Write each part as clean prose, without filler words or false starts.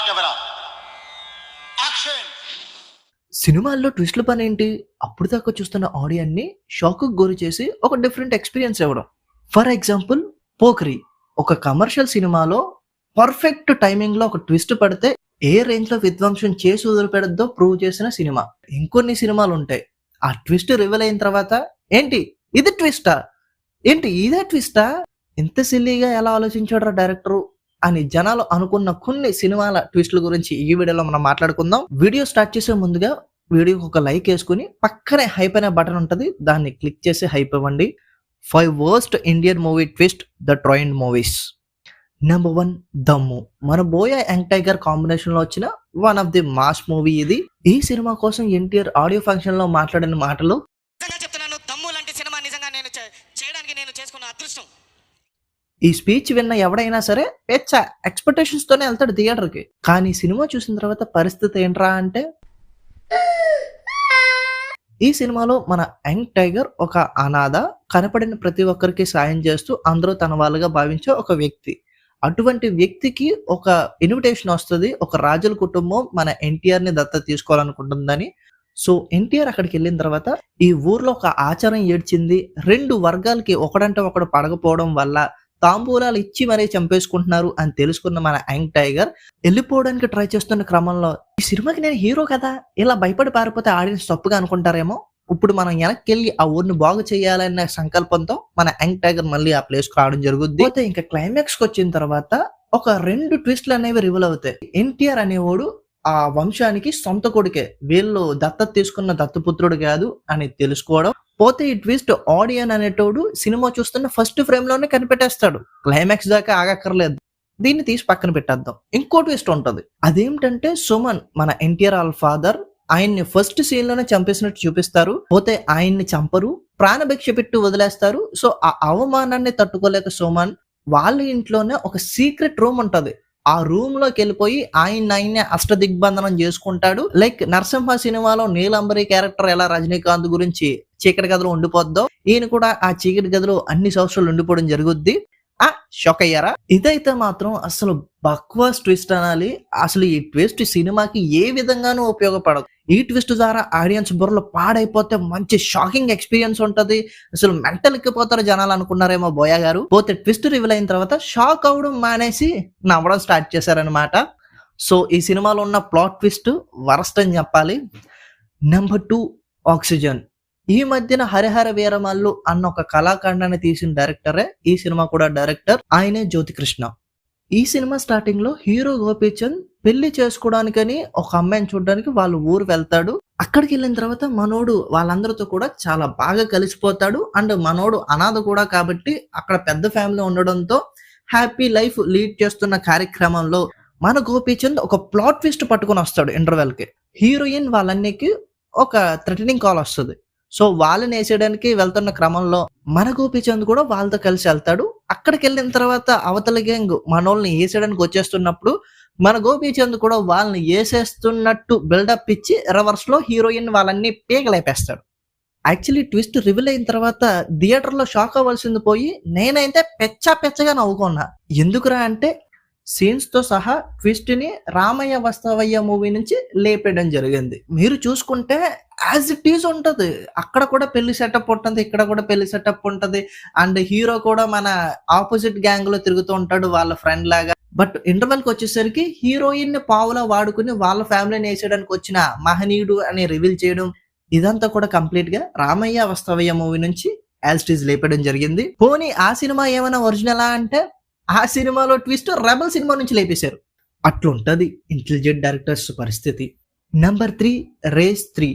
Camera action. సినిమాల్లో ట్విస్ట్ల పని ఏంటి? అప్పుడు దాకా చూస్తున్న ఆడియన్ని షాక్‌కు గురి చేసి ఒక డిఫరెంట్ ఎక్స్‌పీరియన్స్ ఇవ్వడం. ఫర్ ఎగ్జాంపుల్ 'పోకిరి' ఒక కమర్షియల్ సినిమాలో పర్ఫెక్ట్ టైమింగ్‌లో ఒక ట్విస్ట్ పడితే ఏ రేంజ్‌లో విధ్వంసం చేసి వదిలిపెడద్దో ప్రూవ్ చేసిన సినిమా. ఇంకొన్ని సినిమాలుంటాయి. ఆ ట్విస్ట్ రివీల్ అయిన తర్వాత ఏంటి ఇది ట్విస్టా? ఏంటి ఇదే ట్విస్టా? ఇంత సిల్లీగా ఎలా ఆలోచించాడురా డైరెక్టరు అని జనాలు అనుకున్న కొన్ని సినిమాల ట్విస్ట్‌ల గురించి ఈ వీడియోలో మనం మాట్లాడుకుందాం. వీడియో స్టార్ట్ చేసే ముందుగా వీడియోకి ఒక లైక్ వేసుకుని పక్కనే హైప్ అనే బటన్ ఉంటది. దాన్ని క్లిక్ చేసి హైప్ ఇవ్వండి. 5 worst Indian movie twist the trained movies. Number 1 దమ్ము. మన బోయా యంగ్ టైగర్ కాంబినేషన్ లో వచ్చిన one of the mass movie ఇది. ఈ సినిమా కోసం ఎన్టీఆర్ ఆడియో ఫంక్షన్ లో మాట్లాడిన మాటలు నిజంగా చెప్తున్నాను, దమ్ము లాంటి సినిమా నిజంగా నేను చేయడానికి నేను చేసుకున్న అదృష్టం. ఈ స్పీచ్ విన్న ఎవడైనా సరే ఎక్స్పెక్టేషన్స్ తోనే వెళ్తాడు థియేటర్ కి. కానీ సినిమా చూసిన తర్వాత పరిస్థితి ఏంట్రా అంటే, ఈ సినిమాలో మన యంగ్ టైగర్ ఒక అనాథ, కనపడిన ప్రతి ఒక్కరికి సాయం చేస్తూ అందరూ తన వాళ్ళుగా భావించే ఒక వ్యక్తి. అటువంటి వ్యక్తికి ఒక ఇన్విటేషన్ వస్తుంది, ఒక రాజుల కుటుంబం మన ఎన్టీఆర్ ని దత్తత తీసుకోవాలనుకుంటుందని. సో ఎన్టీఆర్ అక్కడికి వెళ్ళిన తర్వాత ఈ ఊర్లో ఒక ఆచారం ఏడ్చింది. 2 వర్గాలకి ఒకడంటే ఒకడు పడకపోవడం వల్ల తాంబూలాలు ఇచ్చి మరీ చంపేసుకుంటున్నారు అని తెలుసుకున్న మన యంగ్ టైగర్ వెళ్ళిపోవడానికి ట్రై చేస్తున్న క్రమంలో, ఈ సినిమాకి నేను హీరో కదా, ఇలా భయపడి పారిపోతే ఆడియన్స్ తప్పుగా అనుకుంటారేమో, ఇప్పుడు మనం వెనక్కి వెళ్ళి ఆ ఊరిని బాగు చేయాలన్న సంకల్పంతో మన యంగ్ టైగర్ మళ్ళీ ఆ ప్లేస్ కు రావడం జరుగుద్ది. అయితే ఇంకా క్లైమాక్స్ కి వచ్చిన తర్వాత ఒక 2 ట్విస్ట్లు అనేవి రివీల్ అవుతాయి. ఎన్టీఆర్ అనేవాడు ఆ వంశానికి సొంత కొడుకే, వీళ్ళు దత్తత తీసుకున్న దత్తపుత్రుడు కాదు అని తెలుసుకోవడం. పోతే ఈ ట్విస్ట్ ఆడియన్ అనేటోడు సినిమా చూస్తున్న ఫస్ట్ ఫ్రేమ్ లోనే కనిపెట్టేస్తాడు. క్లైమాక్స్ దాకా ఆగక్కర్లేదు. దీన్ని తీసి పక్కన పెట్టేద్దాం. ఇంకో ట్విస్ట్ ఉంటది. అదేమిటంటే సుమన్ మన ఎన్టీఆర్ వాళ్ళ ఫాదర్ ఆయన్ని ఫస్ట్ సీన్ లోనే చంపేసినట్టు చూపిస్తారు. పోతే ఆయన్ని చంపరు, ప్రాణభిక్ష పెట్టి వదిలేస్తారు. సో ఆ అవమానాన్ని తట్టుకోలేక సుమన్ వాళ్ళ ఇంట్లోనే ఒక సీక్రెట్ రూమ్ ఉంటది. ఆ రూమ్ లోకి వెళ్ళిపోయి ఆయన్నే అష్ట దిగ్బంధనం చేసుకుంటాడు. లైక్ నరసింహ సినిమాలో నీలంబరి క్యారెక్టర్ ఎలా రజనీకాంత్ గురించి చీకటి గదిలో ఉండిపోద్దో, ఈయన కూడా ఆ చీకటి గదిలో అన్ని సంవత్సరాలు ఉండిపోవడం జరుగుద్ది. షాక్ అయ్యారా? ఇదైతే మాత్రం అసలు బక్వాస్ ట్విస్ట్ అనాలి. అసలు ఈ ట్విస్ట్ సినిమాకి ఏ విధంగానూ ఉపయోగపడదు. ఈ ట్విస్ట్ ద్వారా ఆడియన్స్ బుర్రలో పాడైపోతే మంచి షాకింగ్ ఎక్స్పీరియన్స్ ఉంటది. అసలు మెంటల్ ఎక్కిపోతారు జనాలు అనుకున్నారేమో బోయా గారు. పోతే ట్విస్ట్ రివీల్ అయిన తర్వాత షాక్ అవడం మానేసి నవ్వడం స్టార్ట్ చేశారనమాట. సో ఈ సినిమాలో ఉన్న ప్లాట్ ట్విస్ట్ వరస్ట్ అని చెప్పాలి. Number 2 oxygen. ఈ మధ్యన హరిహర వీరమల్లు అన్న ఒక కళాఖండాన్ని తీసిన డైరెక్టరే ఈ సినిమా కూడా డైరెక్టర్. ఆయనే జ్యోతికృష్ణ. ఈ సినిమా స్టార్టింగ్ లో హీరో గోపీచంద్ పెళ్లి చేసుకోవడానికని ఒక అమ్మాయిని చూడడానికి వాళ్ళ ఊరు వెళ్తాడు. అక్కడికి వెళ్ళిన తర్వాత మనోడు వాళ్ళందరితో కూడా చాలా బాగా కలిసిపోతాడు. అండ్ మనోడు అనాథ కూడా కాబట్టి అక్కడ పెద్ద ఫ్యామిలీ ఉండడంతో హ్యాపీ లైఫ్ లీడ్ చేస్తున్న కార్యక్రమంలో మన గోపీచంద్ ఒక ప్లాట్ ట్విస్ట్ పట్టుకొని వస్తాడు. ఇంటర్వెల్ కి హీరోయిన్ వాళ్ళన్నికి ఒక థ్రెటనింగ్ కాల్ వస్తుంది. సో వాళ్ళని వేసేయడానికి వెళ్తున్న క్రమంలో మన గోపీచంద్ కూడా వాళ్ళతో కలిసి వెళ్తాడు. అక్కడికి వెళ్ళిన తర్వాత అవతల గ్యాంగ్ మనోళ్ళని వేసేయడానికి వచ్చేస్తున్నప్పుడు మన గోపీచంద్ కూడా వాళ్ళని వేసేస్తున్నట్టు బిల్డప్ ఇచ్చి రివర్స్ లో హీరోయిన్ వాళ్ళన్ని పీకలేపేస్తాడు. యాక్చువల్లీ ట్విస్ట్ రివీల్ అయిన తర్వాత థియేటర్ లో షాక్ అవ్వాల్సింది పోయి నేనైతే పెచ్చగా నవ్వుకున్నా. ఎందుకురా అంటే సీన్స్ తో సహా ట్విస్ట్ ని రామయ్య వస్తావయ్య మూవీ నుంచి లేపేయడం జరిగింది. మీరు చూసుకుంటే యాజ్ ఇట్ ఈజ్ ఉంటది. అక్కడ కూడా పెళ్లి సెటప్ ఉంటుంది, ఇక్కడ కూడా పెళ్లి సెటప్ ఉంటది. అండ్ హీరో కూడా మన ఆపోజిట్ గ్యాంగ్ లో తిరుగుతూ ఉంటాడు వాళ్ళ ఫ్రెండ్ లాగా. బట్ ఇంటర్వెల్ కి వచ్చేసరికి హీరోయిన్ ని పావులా వాడుకుని వాళ్ళ ఫ్యామిలీని వేసేయడానికి వచ్చిన మహనీయుడు అని రివీల్ చేయడం, ఇదంతా కూడా కంప్లీట్ గా రామయ్య వస్తావయ్య మూవీ నుంచి యాజ్ ఇట్ ఈజ్ లేపేయడం జరిగింది. పోనీ ఆ సినిమా ఏమైనా ఒరిజినలా అంటే ఆ సినిమాలో ట్విస్ట్ రెబల్ సినిమా నుంచి లేపేశారు. అట్లుంటది ఇంటెలిజెంట్ డైరెక్టర్స్ పరిస్థితి. Number 3 race 3.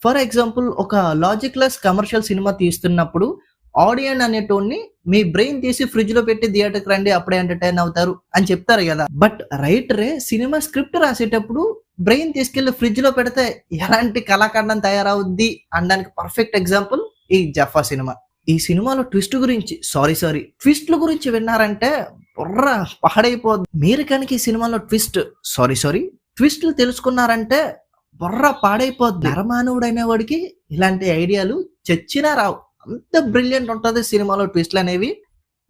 ఫర్ ఎగ్జాంపుల్ ఒక లాజిక్ లెస్ కమర్షియల్ సినిమా తీస్తున్నప్పుడు ఆడియన్ అనేటోన్ని మీ బ్రెయిన్ తీసి ఫ్రిడ్జ్ లో పెట్టి థియేటర్కి రండి అప్పుడే ఎంటర్టైన్ అవుతారు అని చెప్తారు కదా. బట్ రైటరే సినిమా స్క్రిప్ట్ రాసేటప్పుడు బ్రెయిన్ తీసుకెళ్లి ఫ్రిడ్జ్ లో పెడితే ఎలాంటి కళాఖండం తయారవుద్ది అనడానికి పర్ఫెక్ట్ ఎగ్జాంపుల్ ఈ జఫా సినిమా. ఈ సినిమాలో ట్విస్ట్ గురించి ట్విస్ట్ల గురించి విన్నారంటే బుర్ర పాడైపోద్ది. మీరు కనుక ఈ సినిమాలో ట్విస్ట్లు తెలుసుకున్నారంటే బుర్ర పాడైపోద్ది. నరమానవుడు అనేవాడికి ఇలాంటి ఐడియాలు చచ్చినా రావు. అంత బ్రిలియంట్ ఉంటది సినిమాలో ట్విస్ట్లు అనేవి.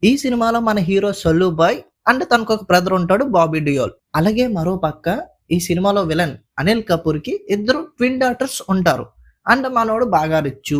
ఈ సినిమాలో మన హీరో సల్లు బాయ్ అండ్ తనకు ఒక బ్రదర్ ఉంటాడు బాబీ డియోల్. అలాగే మరో పక్క ఈ సినిమాలో విలన్ అనిల్ కపూర్ కి ఇద్దరు ట్విన్ డాటర్స్ ఉంటారు. అండ్ మనోడు బాగా రిచ్.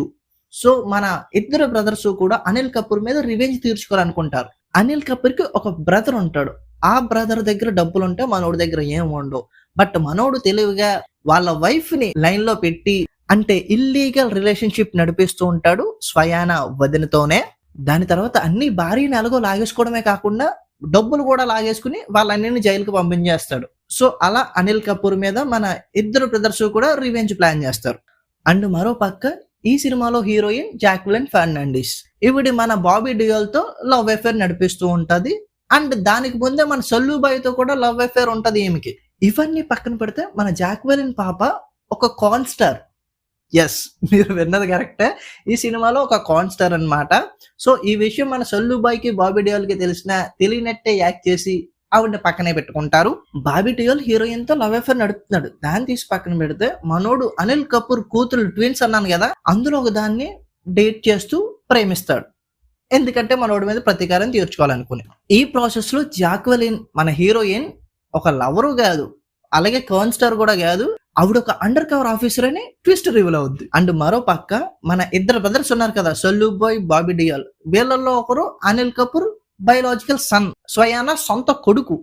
సో మన ఇద్దరు బ్రదర్స్ కూడా అనిల్ కపూర్ మీద రివెంజ్ తీర్చుకోవాలనుకుంటారు. అనిల్ కపూర్ కి ఒక బ్రదర్ ఉంటాడు. ఆ బ్రదర్ దగ్గర డబ్బులు ఉంటే మనోడి దగ్గర ఏం ఉండవు. బట్ మనోడు తెలివిగా వాళ్ళ వైఫ్ ని లైన్ లో పెట్టి అంటే ఇల్లీగల్ రిలేషన్షిప్ నడిపిస్తూ ఉంటాడు స్వయాన వదినతోనే. దాని తర్వాత అన్ని భార్యని ఎలాగో లాగేసుకోవడమే కాకుండా డబ్బులు కూడా లాగేసుకుని వాళ్ళన్నిటిని జైలుకి పంపించేస్తాడు. సో అలా అనిల్ కపూర్ మీద మన ఇద్దరు బ్రదర్స్ కూడా రివెంజ్ ప్లాన్ చేస్తారు. అండ్ మరో పక్క ఈ సినిమాలో హీరోయిన్ జాక్విలిన్ ఫెర్నాండిస్. ఈవిడ మన బాబీ డియోల్ తో లవ్ అఫేర్ నడిపిస్తూ ఉంటది. అండ్ దానికి ముందే మన సల్లుబాయ్ తో కూడా లవ్ అఫేర్ ఉంటది ఈమెకి. ఇవన్నీ పక్కన పెడితే మన జాక్విలిన్ పాప ఒక కాన్ స్టార్. ఎస్, మీరు విన్నది కరెక్టే. ఈ సినిమాలో ఒక కాన్ స్టార్ అనమాట. సో ఈ విషయం మన సల్లుబాయ్ కి బాబీ డియోల్ కి తెలియనట్టే యాక్ట్ చేసి ఆవిడ పక్కనే పెట్టుకుంటారు. బాబీ డియోల్ హీరోయిన్ తో లవ్ అఫేర్ నడుపుతున్నాడు. దాన్ని తీసి పక్కన పెడితే మనోడు అనిల్ కపూర్ కూతురు ట్విన్స్ అన్నాను కదా, అందులో ఒక దాన్ని డేట్ చేస్తూ ప్రేమిస్తాడు. ఎందుకంటే మనోడి మీద ప్రతీకారం తీర్చుకోవాలనుకుని. ఈ ప్రాసెస్ లో జాక్వెలిన్ మన హీరోయిన్ ఒక లవరు కాదు, అలాగే కాన్ స్టార్ కూడా కాదు, ఆవిడ ఒక అండర్ కవర్ ఆఫీసర్ అని ట్విస్ట్ రివీల్ అవుద్ది. అండ్ మరో పక్క మన ఇద్దరు బ్రదర్స్ ఉన్నారు కదా, సల్లుబాయ్ బాబీ డియోల్. వీళ్ళల్లో ఒకరు అనిల్ కపూర్ బయోలాజికల్ సన్, స్వయాన సొంత కొడుకు.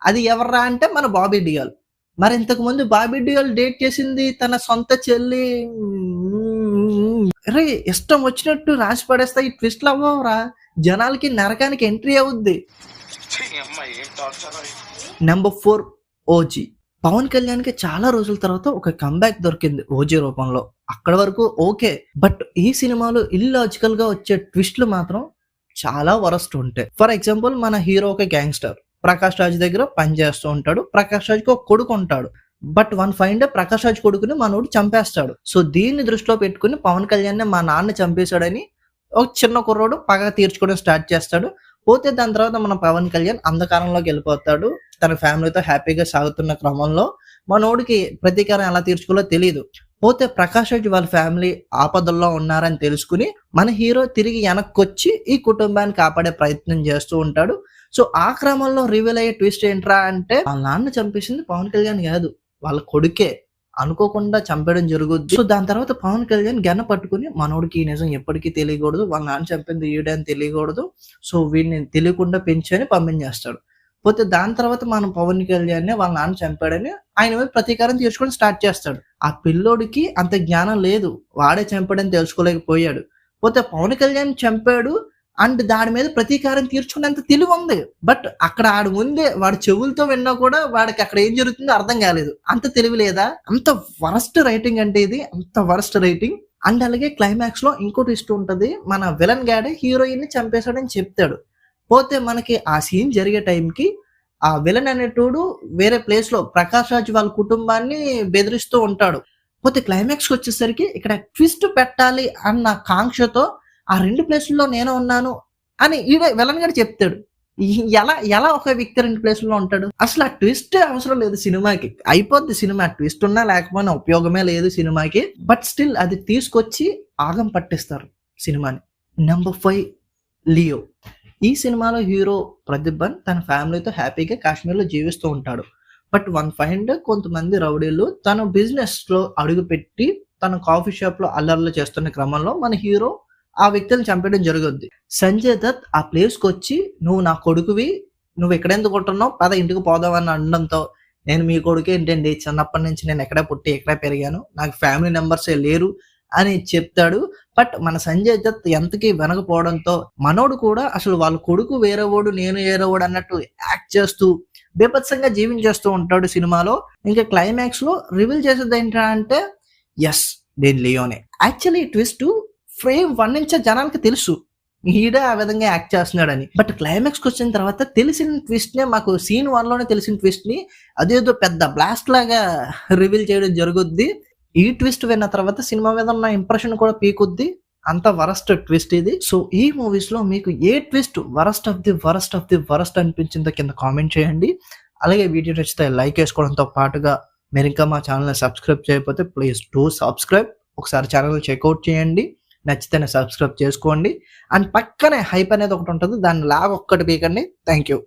అది ఎవర్రా అంటే మన బాబీ డియోల్. మరి ఇంతకు ముందు బాబీ డియోల్ డేట్ చేసింది తన సొంత చెల్లి. రే ఇష్టం వచ్చినట్టు రాసి పడేస్తా ఈ ట్విస్ట్లు అవ్వరా, జనాలకి నరకానికి ఎంట్రీ అవుద్ది. Number 4 OG. పవన్ కళ్యాణ్ కి చాలా రోజుల తర్వాత ఒక కంబ్యాక్ దొరికింది ఓజీ రూపంలో. అక్కడ వరకు ఓకే, బట్ ఈ సినిమాలో ఇల్లాజికల్ గా వచ్చే ట్విస్ట్లు మాత్రం చాలా వరస్ట్ ఉంటాయి. ఫర్ ఎగ్జాంపుల్ మన హీరో ఒక గ్యాంగ్స్టర్ ప్రకాష్ రాజ్ దగ్గర పని చేస్తూ ఉంటాడు. ప్రకాష్ రాజ్ కి ఒక కొడుకు ఉంటాడు. But one fine day Prakash Raj కొడుకుని మనోడు చంపేస్తాడు. సో దీన్ని దృష్టిలో పెట్టుకుని పవన్ కళ్యాణ్ మా నాన్న చంపేశాడని ఒక చిన్న కుర్రోడు పగ తీర్చుకోవడం స్టార్ట్ చేస్తాడు. పోతే దాని తర్వాత మన పవన్ కళ్యాణ్ అంధకారంలోకి వెళ్ళిపోతాడు. తన ఫ్యామిలీతో హ్యాపీగా సాగుతున్న క్రమంలో మనోడికి ప్రతీకారం ఎలా తీర్చుకోవాలో తెలియదు. పోతే ప్రకాష్ రాజ్ వాళ్ళ ఫ్యామిలీ ఆపదల్లో ఉన్నారని తెలుసుకుని మన హీరో తిరిగి వెనక్కొచ్చి ఈ కుటుంబాన్ని కాపాడే ప్రయత్నం చేస్తూ ఉంటాడు. సో ఆ క్రమంలో రివీల్ అయ్యే ట్విస్ట్ ఏంట్రా అంటే వాళ్ళ నాన్న చంపేసింది పవన్ కళ్యాణ్ కాదు, వాళ్ళ కొడుకే. అనుకోకుండా చంపేయడం జరుగుద్ది. సో దాని తర్వాత పవన్ కళ్యాణ్ గన్న పట్టుకుని మనోడికి ఈ నిజం ఎప్పటికీ తెలియకూడదు, వాళ్ళ నాన్న చంపింది ఈడే అని తెలియకూడదు, సో వీడిని తెలియకుండా పెంచని పంపించేస్తాడు. పోతే దాని తర్వాత మనం పవన్ కళ్యాణ్ వాళ్ళ నాన్న చంపాడని ఆయన మీద ప్రతీకారం తీర్చుకోవడం స్టార్ట్ చేస్తాడు. ఆ పిల్లోడికి అంత జ్ఞానం లేదు, వాడే చంపాడని తెలుసుకోలేకపోయాడు. పోతే పవన్ కళ్యాణ్ చంపాడు అండ్ దాని మీద ప్రతీకారం తీర్చుకునేంత తెలివి ఉంది. బట్ అక్కడ ఆడు ముందే వాడు చెవులతో విన్నా కూడా వాడికి అక్కడ ఏం జరుగుతుందో అర్థం కాలేదు. అంత తెలివి లేదా? అంత వరస్ట్ రైటింగ్ అంటే ఇది, అంత వరస్ట్ రైటింగ్. అండ్ అలాగే క్లైమాక్స్ లో ఇంకోటి ఇష్టం ఉంటది, మన విలన్ గాడే హీరోయిన్ ని చంపేశాడని చెప్తాడు. పోతే మనకి ఆ సీన్ జరిగే టైంకి ఆ విలన్ అనేటోడు వేరే ప్లేస్ లో ప్రకాష్ రాజ్ వాళ్ళ కుటుంబాన్ని బెదిరిస్తూ ఉంటాడు. పోతే క్లైమాక్స్ కి వచ్చేసరికి ఇక్కడ ట్విస్ట్ పెట్టాలి అన్న కాంక్షతో ఆ 2 ప్లేసుల్లో నేను ఉన్నాను అని ఈడ విలన్ గారు చెప్తాడు. ఎలా ఒక వ్యక్తి 2 ప్లేసుల్లో ఉంటాడు? అసలు ఆ ట్విస్ట్ అవసరం లేదు సినిమాకి, అయిపోద్ది సినిమా. ట్విస్ట్ ఉన్నా లేకపోయినా ఉపయోగమే లేదు సినిమాకి. బట్ స్టిల్ అది తీసుకొచ్చి ఆగం పట్టిస్తారు సినిమాని. Number 5 Leo. ఈ సినిమాలో హీరో ప్రదీప్ తన ఫ్యామిలీతో హ్యాపీగా కాశ్మీర్లో జీవిస్తూ ఉంటాడు. బట్ వన్ ఫైన్ డే కొంతమంది రౌడీలు తన బిజినెస్ లో అడుగుపెట్టి తన కాఫీ షాప్ లో అల్లర్లు చేస్తున్న క్రమంలో మన హీరో ఆ వ్యక్తిని చంపేయడం జరుగుద్ది. సంజయ్ దత్ ఆ ప్లేస్ కి వచ్చి నువ్వు నా కొడుకువి, నువ్వు ఎక్కడెందుకు ఉంటున్నావు, పద ఇంటికి పోదామని అనడంతో నేను మీ కొడుకు ఏంటండి, చిన్నప్పటి నుంచి నేను ఎక్కడే పుట్టి ఎక్కడే పెరిగాను, నాకు ఫ్యామిలీ మెంబర్సే లేరు అని చెప్తాడు. బట్ మన సంజయ్ దత్ ఎంతకి వెనకపోవడంతో మనోడు కూడా అసలు వాళ్ళ కొడుకు వేరేవాడు నేను వేరేవాడు అన్నట్టు యాక్ట్ చేస్తూ బీభత్సంగా జీవించేస్తూ ఉంటాడు సినిమాలో. ఇంకా క్లైమాక్స్ లో రివీల్ చేసేది ఏంటంటే ఎస్ నేను లియోనే. యాక్చువల్లీ ట్విస్ట్ ఫ్రేమ్ 1 నుంచే జనానికి తెలుసు ఈడే ఆ విధంగా యాక్ట్ చేస్తున్నాడని. బట్ క్లైమాక్స్ కి వచ్చిన తర్వాత తెలిసిన ట్విస్ట్ నే, మాకు సీన్ 1 లోనే తెలిసిన ట్విస్ట్ ని అదేదో పెద్ద బ్లాస్ట్ లాగా రివీల్ చేయడం జరుగుద్ది. ఈ ట్విస్ట్ విన్న తర్వాత సినిమా మీద ఉన్న ఇంప్రెషన్ కూడా పీకుద్ది. అంత వరస్ట్ ట్విస్ట్ ఇది. సో ఈ మూవీస్ లో మీకు ఏ twist worst of the worst అనిపించిందో కింద కామెంట్ చేయండి. అలాగే వీడియో నచ్చితే లైక్ వేసుకోవడంతో పాటుగా మీరు ఇంకా మా ఛానల్ని సబ్స్క్రైబ్ చేయకపోతే ప్లీజ్ డూ సబ్స్క్రైబ్. ఒకసారి ఛానల్ చెక్అవుట్ చేయండి, నచ్చితేనే సబ్స్క్రైబ్ చేసుకోండి. అండ్ పక్కనే హైప్ అనేది ఒకటి ఉంటుంది, దాన్ని లాగ్ ఒక్కటి పీకండి. Thank you.